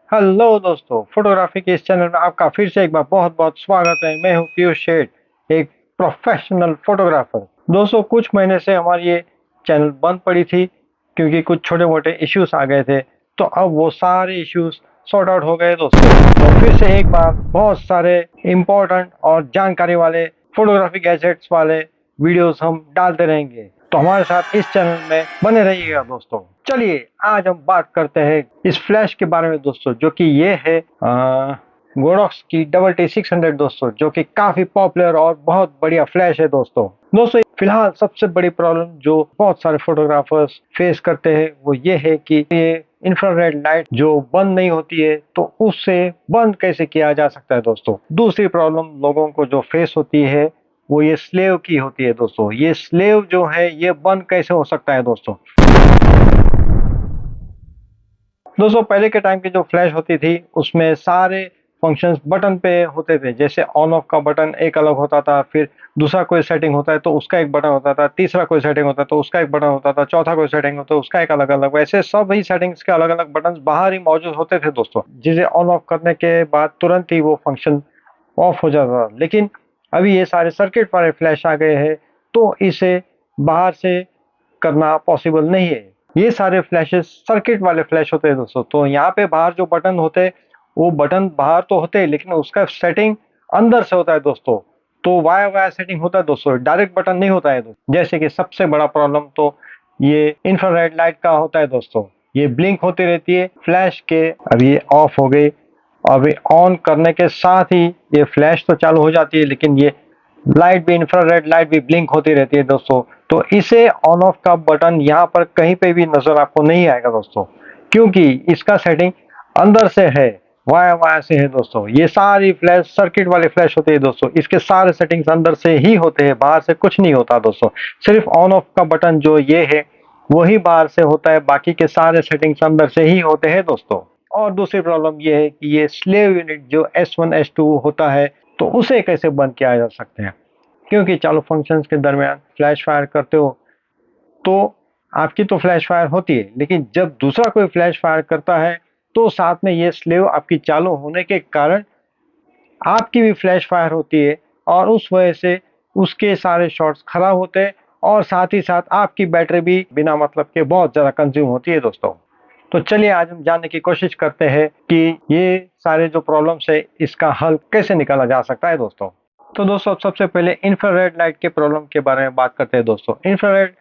Hello दोस्तों, photography के इस चैनल में आपका फिर से एक बार बहुत बहुत स्वागत है। मैं हूं पीयूष शेठ, एक प्रोफेशनल फोटोग्राफर। दोस्तों, कुछ महीने से हमारी ये चैनल बंद पड़ी थी क्योंकि कुछ छोटे मोटे इश्यूज आ गए थे। तो अब वो सारे इश्यूज सॉर्ट आउट हो गए दोस्तों। तो फिर से एक बार बहुत सारे इम्पोर्टेंट और जानकारी वाले फोटोग्राफी गैजेट्स वाले वीडियोस हम डालते रहेंगे। तो हमारे साथ इस चैनल में बने रहिएगा दोस्तों। चलिए आज हम बात करते हैं इस फ्लैश के बारे में दोस्तों, जो कि ये है गोडॉक्स की T600 दोस्तों, जो कि काफी पॉपुलर और बहुत बढ़िया फ्लैश है दोस्तों। फिलहाल सबसे बड़ी प्रॉब्लम जो बहुत सारे फोटोग्राफर्स फेस करते हैं वो ये है कि ये इंफ्रारेड लाइट जो बंद नहीं होती है, तो उससे बंद कैसे किया जा सकता है दोस्तों। दूसरी प्रॉब्लम लोगों को जो फेस होती है वो ये स्लेव की होती है दोस्तों। ये स्लेव जो है ये बंद कैसे हो सकता है दोस्तों, पहले के टाइम की जो फ्लैश होती थी उसमें सारे फंक्शंस बटन पे होते थे। जैसे ऑन ऑफ का बटन एक अलग होता था, फिर दूसरा कोई सेटिंग होता है तो उसका एक बटन होता था, तीसरा कोई सेटिंग होता है तो उसका एक बटन होता था, चौथा कोई सेटिंग होता है उसका एक अलग अलग। वैसे सब ही सेटिंग्स के अलग अलग बटन बाहर ही मौजूद होते थे दोस्तों, जिसे ऑन ऑफ करने के बाद तुरंत ही वो फंक्शन ऑफ हो जाता था। लेकिन अभी ये सारे सर्किट वाले फ्लैश आ गए हैं तो इसे बाहर से करना पॉसिबल नहीं है। ये सारे फ्लैशेस सर्किट वाले फ्लैश होते हैं दोस्तों। तो यहाँ पे बाहर जो बटन होते हैं वो बटन बाहर तो होते हैं लेकिन उसका सेटिंग अंदर से होता है दोस्तों। तो वाया वाया सेटिंग होता है दोस्तों, डायरेक्ट बटन नहीं होता है दोस्तों। जैसे कि सबसे बड़ा प्रॉब्लम तो ये इंफ्रारेड लाइट का होता है दोस्तों। ये ब्लिंक होती रहती है फ्लैश के। अभी ये ऑफ हो गई, अभी ऑन करने के साथ ही ये फ्लैश तो चालू हो जाती है लेकिन ये लाइट भी, इंफ्रारेड लाइट भी ब्लिंक होती रहती है दोस्तों। तो इसे ऑन ऑफ का बटन यहाँ पर कहीं पे भी नजर आपको नहीं आएगा दोस्तों, क्योंकि इसका सेटिंग अंदर से है, वाया वाया से है दोस्तों। ये सारी फ्लैश सर्किट वाले फ्लैश होते हैं दोस्तों, इसके सारे सेटिंग्स अंदर से ही होते हैं, बाहर से कुछ नहीं होता दोस्तों। सिर्फ ऑन ऑफ का बटन जो ये है वही बाहर से होता है, बाकी के सारे सेटिंग्स अंदर से ही होते हैं दोस्तों। और दूसरी प्रॉब्लम ये है कि ये स्लेव यूनिट जो S1 S2 होता है तो उसे कैसे बंद किया जा सकते हैं। क्योंकि चालू फंक्शंस के दरमियान फ्लैश फायर करते हो तो आपकी तो फ्लैश फायर होती है, लेकिन जब दूसरा कोई फ्लैश फायर करता है तो साथ में ये स्लेव आपकी चालू होने के कारण आपकी भी फ्लैश फायर होती है और उस वजह से उसके सारे शॉट्स खराब होते हैं और साथ ही साथ आपकी बैटरी भी बिना मतलब के बहुत ज़्यादा कंज्यूम होती है दोस्तों। तो चलिए आज हम जानने की कोशिश करते हैं कि ये सारे जो प्रॉब्लम्स है इसका हल कैसे निकाला जा सकता है दोस्तों। तो दोस्तों सबसे पहले इंफ्रारेड लाइट के प्रॉब्लम के बारे में बात करते हैं दोस्तों। इंफ्रारेड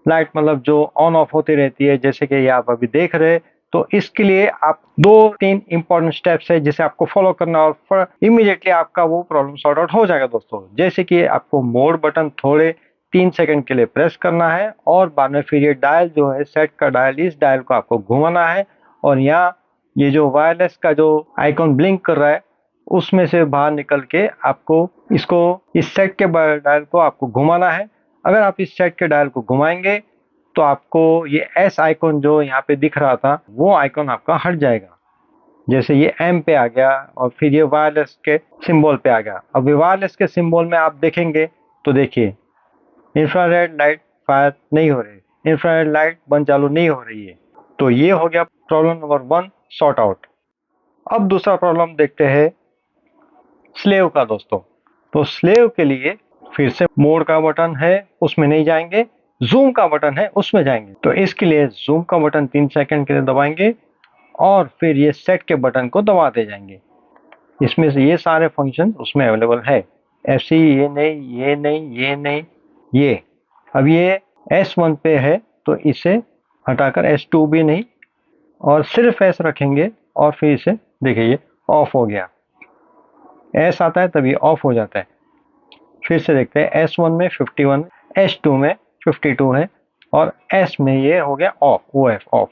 लाइट मतलब जो ऑन ऑफ होती रहती है, जैसे कि ये आप अभी देख रहे हैं। तो इसके लिए आप दो तीन इंपॉर्टेंट स्टेप्स है जिसे आपको फॉलो करना और इमीडिएटली आपका वो प्रॉब्लम सॉर्ट आउट हो जाएगा दोस्तों। जैसे कि आपको मोड बटन थोड़े 3 सेकंड के लिए प्रेस करना है और बाद में फिर ये डायल जो है सेट का डायल, इस डायल को आपको घुमाना है और यहाँ ये जो वायरलेस का जो आइकॉन ब्लिंक कर रहा है उसमें से बाहर निकल के आपको इसको, इस सेट के डायल को आपको घुमाना है। अगर आप इस सेट के डायल को घुमाएंगे तो आपको ये एस आइकॉन जो यहाँ पे दिख रहा था वो आइकॉन आपका हट जाएगा। जैसे ये एम पे आ गया और फिर ये वायरलेस के सिंबल पे आ गया। अब वायरलेस के सिंबल में आप देखेंगे तो देखिए इंफ्रारेड लाइट फायर नहीं हो रही, इंफ्रारेड लाइट बंद चालू नहीं हो रही है। तो ये हो गया प्रॉब्लम नंबर 1 सॉर्ट आउट। अब दूसरा प्रॉब्लम देखते हैं स्लेव का दोस्तों। तो स्लेव के लिए फिर से मोड का बटन है उसमें नहीं जाएंगे, जूम का बटन है उसमें जाएंगे। तो इसके लिए जूम का बटन 3 सेकंड के लिए दबाएंगे और फिर ये सेट के बटन को दबाते जाएंगे। इसमें से ये सारे फंक्शन उसमें अवेलेबल है। ऐसी ये नहीं, ये नहीं, ये नहीं, ये। अब ये S1 पे है तो इसे हटाकर S2 भी नहीं और सिर्फ S रखेंगे और फिर इसे देखिए ये ऑफ हो गया। S आता है तभी ऑफ हो जाता है। फिर से देखते हैं S1 में 51, S2 में 52 है और S में ये हो गया ऑफ, OF ऑफ।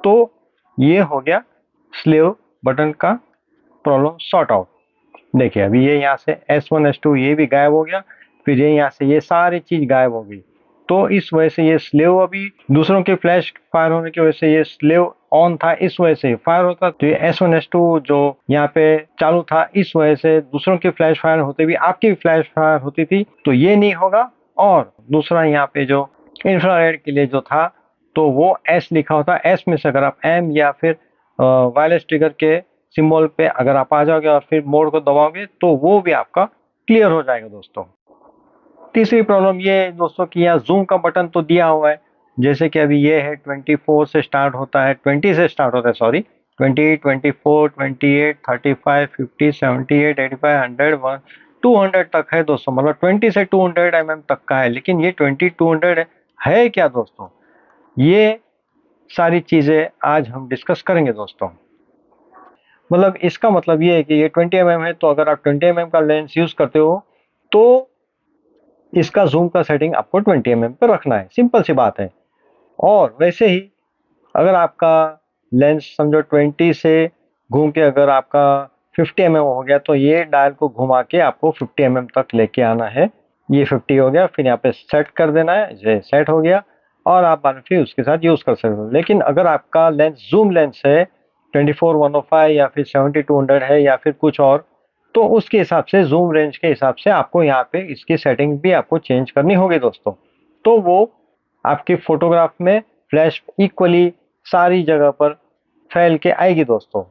तो ये हो गया स्लेव बटन का प्रॉब्लम सॉर्ट आउट। देखिए अभी ये यहाँ से S1 S2 ये भी गायब हो गया, फिर ये यहाँ से ये सारी चीज गायब हो गई। तो इस वजह से ये स्लेव अभी दूसरों के फ्लैश फायर होने की वजह से ये स्लेव ऑन था, इस वजह से फायर होता। तो ये S1 S2 जो यहाँ पे चालू था इस वजह से दूसरों की फ्लैश फायर होते भी आपकी भी फ्लैश फायर होती थी, तो ये नहीं होगा। और दूसरा यहाँ पे जो इंफ्रारेड के लिए जो था तो वो S लिखा होता, S में से अगर आप M या फिर वायरलेस ट्रिगर के सिंबल पे अगर आप आ जाओगे और फिर मोड को दबाओगे तो वो भी आपका क्लियर हो जाएगा दोस्तों। तीसरी प्रॉब्लम ये है दोस्तों कि यहाँ जूम का बटन तो दिया हुआ है, जैसे कि अभी ये है 24 से स्टार्ट होता है, 20 से स्टार्ट होता है, सॉरी 20, 24, 28, 35, 50, 78, 85, 100, 200 तक है दोस्तों, मतलब 20 से 200 mm तक का है। लेकिन ये 20, 200 है क्या दोस्तों, ये सारी चीजें आज हम डिस्कस करेंगे दोस्तों। मतलब इसका मतलब ये है कि ये 20 mm है, तो अगर आप 20 mm का लेंस यूज करते हो तो इसका जूम का सेटिंग आपको 20 mm पर रखना है, सिंपल सी बात है। और वैसे ही अगर आपका लेंस समझो 20 से घूम के अगर आपका 50 mm हो गया, तो ये डायल को घुमा के आपको 50 mm तक लेके आना है। ये 50 हो गया, फिर यहाँ पे सेट कर देना है, ये सेट हो गया और आप बाद में फिर उसके साथ यूज कर सकते हो। लेकिन अगर आपका लेंस जूम लेंस है 24-105 या फिर 70-200 है या फिर कुछ और, तो उसके हिसाब से जूम रेंज के हिसाब से आपको यहाँ पे इसकी सेटिंग भी आपको चेंज करनी होगी दोस्तों। तो वो आपकी फोटोग्राफ में फ्लैश इक्वली सारी जगह पर फैल के आएगी दोस्तों।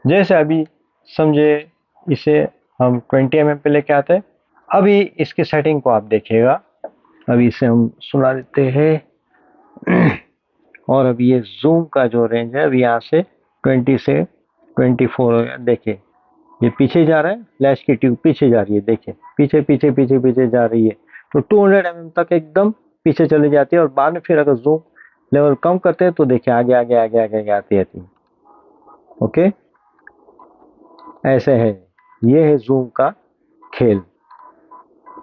जैसे अभी समझे इसे हम 20 mm पे लेके आते हैं, अभी इसकी सेटिंग को आप देखिएगा। अभी इसे हम सुना देते हैं और अभी ये जूम का जो रेंज है अभी यहाँ से 20 से 24 हो गया। देखिए ये पीछे जा रहा है, फ्लैश की ट्यूब पीछे जा रही है, देखिए पीछे पीछे पीछे पीछे जा रही है, तो 200 mm तक एकदम पीछे चली जाती है। और बाद में फिर अगर जूम लेवल कम करते हैं तो देखिए आगे आगे आगे आगे आगे आती रहती है। ओके, ऐसे है, ये है जूम का खेल।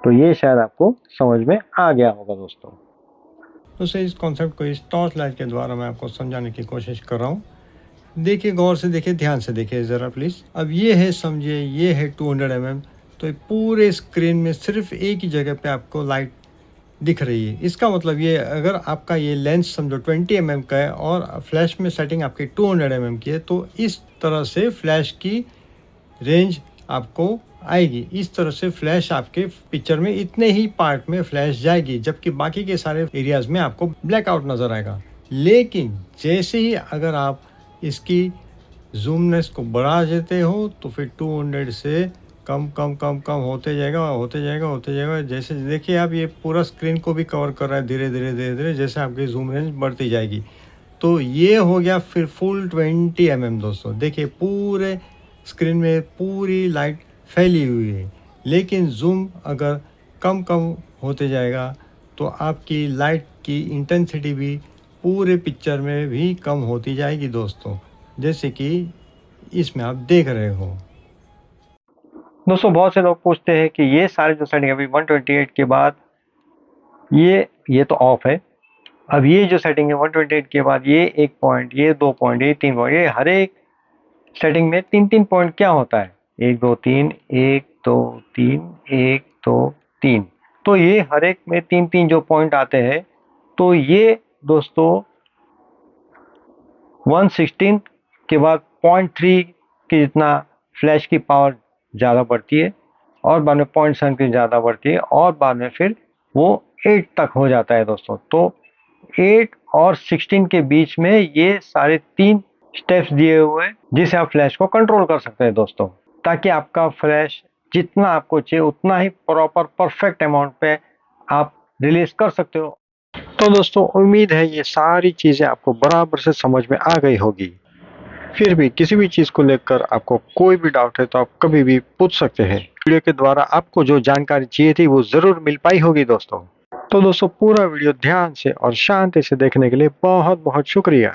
तो ये शायद आपको समझ में आ गया होगा दोस्तों। तो इस कॉन्सेप्ट को इस टॉर्च लाइट के द्वारा मैं आपको समझाने की कोशिश कर रहा हूँ। देखिए, गौर से देखिए, ध्यान से देखिए ज़रा प्लीज़। अब ये है, समझिए ये है 200 mm, तो पूरे स्क्रीन में सिर्फ एक ही जगह पे आपको लाइट दिख रही है। इसका मतलब ये, अगर आपका ये लेंस समझो 20 mm का है और फ्लैश में सेटिंग आपकी 200 mm की है, तो इस तरह से फ्लैश की रेंज आपको आएगी। इस तरह से फ्लैश आपके पिक्चर में इतने ही पार्ट में फ्लैश जाएगी, जबकि बाकी के सारे एरियाज में आपको ब्लैकआउट नज़र आएगा। लेकिन जैसे ही अगर आप इसकी जूमनेस को बढ़ा देते हो तो फिर 200 से कम कम कम कम होते जाएगा होते जाएगा होते जाएगा। जैसे देखिए आप, ये पूरा स्क्रीन को भी कवर कर रहा है धीरे धीरे धीरे धीरे, जैसे आपकी जूम रेंज बढ़ती जाएगी। तो ये हो गया फिर फुल 20 mm दोस्तों। देखिए पूरे स्क्रीन में पूरी लाइट फैली हुई है। लेकिन जूम अगर कम कम होते जाएगा तो आपकी लाइट की इंटेंसिटी भी पूरे पिक्चर में भी कम होती जाएगी दोस्तों, जैसे कि इसमें आप देख रहे हो दोस्तों। बहुत से लोग पूछते हैं कि ये सारे जो सेटिंग अभी 128 के बाद ये तो ऑफ है, अब ये जो सेटिंग है 128 के बाद ये 1 पॉइंट, ये 2 पॉइंट, ये 3 पॉइंट, ये हर एक सेटिंग में 3-3 पॉइंट क्या होता है, 1 2 3 1 2 3 1 2 3, तो ये हर एक में 3-3 जो पॉइंट आते हैं, तो ये दोस्तों 1/16 के बाद 0.3 के जितना फ्लैश की पावर ज़्यादा बढ़ती है और बाद में 0.7 की ज़्यादा बढ़ती है और बाद में फिर वो 8 तक हो जाता है दोस्तों। तो 8 और 16 के बीच में ये सारे 3 स्टेप्स दिए हुए हैं जिससे आप फ्लैश को कंट्रोल कर सकते हैं दोस्तों, ताकि आपका फ्लैश जितना आपको चाहिए उतना ही प्रॉपर परफेक्ट अमाउंट पे आप रिलीज कर सकते हो। तो दोस्तों उम्मीद है ये सारी चीज़ें आपको बराबर से समझ में आ गई होगी। फिर भी किसी भी चीज़ को लेकर आपको कोई भी डाउट है तो आप कभी भी पूछ सकते हैं। वीडियो के द्वारा आपको जो जानकारी चाहिए थी वो ज़रूर मिल पाई होगी दोस्तों। तो दोस्तों पूरा वीडियो ध्यान से और शांति से देखने के लिए बहुत बहुत शुक्रिया।